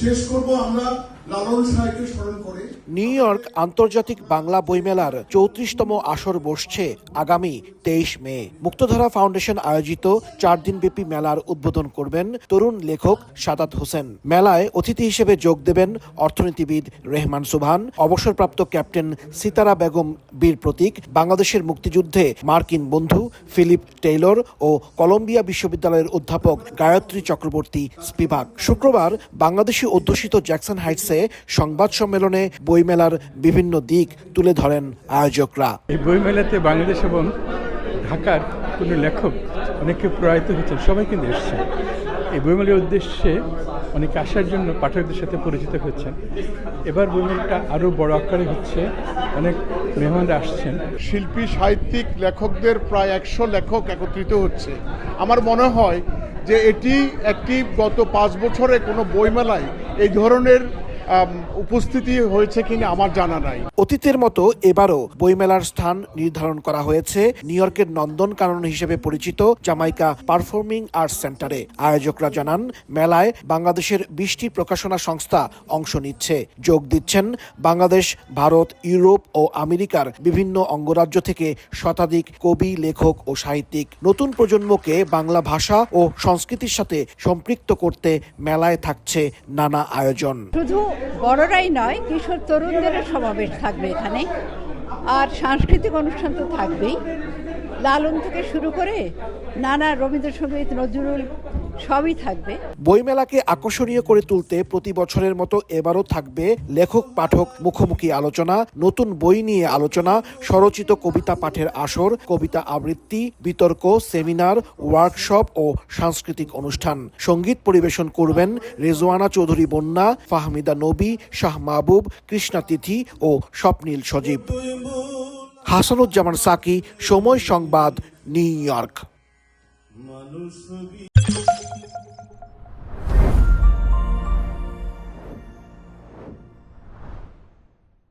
শেষ করব আমরা লালন সাহেবকে স্মরণ করে। নিউ ইয়র্ক আন্তর্জাতিক বাংলা বইমেলার 34তম আসর বসছে আগামী 23 মে। মুক্তধারা ফাউন্ডেশন আয়োজিত 4 দিনব্যাপী মেলার উদ্বোধন করবেন তরুণ লেখক সাদাত হোসেন। মেলায় অতিথি হিসেবে যোগ দেবেন অর্থনীতিবিদ রেহমান সুবহান, অবসরপ্রাপ্ত ক্যাপ্টেন সিতারা বেগম বীর প্রতীক, বাংলাদেশের মুক্তিযুদ্ধে মার্কিন বন্ধু ফিলিপ টেইলর ও কলম্বিয়া বিশ্ববিদ্যালয়ের অধ্যাপক গায়ত্রী চক্রবর্তী স্পিভাক। শুক্রবার বাংলাদেশি অধ্যুষিত জ্যাকসন হাইটসে সংবাদ সম্মেলনে বইমেলার বিভিন্ন দিক তুলে ধরেন আয়োজকরা। এই বইমেলাতে বাংলাদেশ এবং ঢাকার কোনো লেখক অনেকে প্রয়াত হয়েছেন, সবাই কিন্তু এসছেন। এই বইমেলার উদ্দেশ্যে অনেকে আসার জন্য পাঠকদের সাথে পরিচিত হচ্ছেন। এবার বইমেলাটা আরও বড় আকারে হচ্ছে, অনেক মেহমানরা আসছেন। শিল্পী সাহিত্যিক লেখকদের প্রায় 100 লেখক একত্রিত হচ্ছে। আমার মনে হয় যে এটি একটি গত 5 বছরে কোনো বইমেলায় এই ধরনের উপস্থিতি হয়েছে কিনা আমার জানা নাই। অতীতের মতো এবারও বইমেলার স্থান নির্ধারণ করা হয়েছে নিউ ইয়র্কের নন্দনকানন হিসেবে পরিচিত জামাইকা পারফর্মিং আর্টস সেন্টারে। আয়োজকরা জানান, মেলায় বাংলাদেশের 20টি প্রকাশনা সংস্থা অংশ নিচ্ছে। যোগ দিচ্ছেন বাংলাদেশ, ভারত, ইউরোপ ও আমেরিকার বিভিন্ন অঙ্গরাজ্য থেকে শতাধিক কবি, লেখক ও সাহিত্যিক। নতুন প্রজন্মকে বাংলা ভাষা ও সংস্কৃতির সাথে সম্পৃক্ত করতে মেলায় থাকছে নানা আয়োজন। শুধু বড়রাই নয়, কিশোর তরুণদেরও সমাবেশ থাকবে এখানে। আর সাংস্কৃতিক অনুষ্ঠান তো থাকবেই, লালন থেকে শুরু করে নানা রবীন্দ্রসঙ্গীত, নজরুল সবই থাকবে। বইমেলাকে আকর্ষণীয় করে তুলতে প্রতি বছরের মতো এবারও থাকবে লেখক পাঠক মুখোমুখি আলোচনা, নতুন বই নিয়ে আলোচনা, স্বরচিত কবিতা পাঠের আসর, কবিতা আবৃত্তি, বিতর্ক, সেমিনার, ওয়ার্কশপ ও সাংস্কৃতিক অনুষ্ঠান। সঙ্গীত পরিবেশন করবেন রেজওয়ানা চৌধুরী বন্যা, ফাহমিদা নবী, শাহ মাহবুব, কৃষ্ণা তিথি ও স্বপ্নীল সজীব। হাসানুজ্জামান সাকি, সময় সংবাদ, নিউ ইয়র্ক।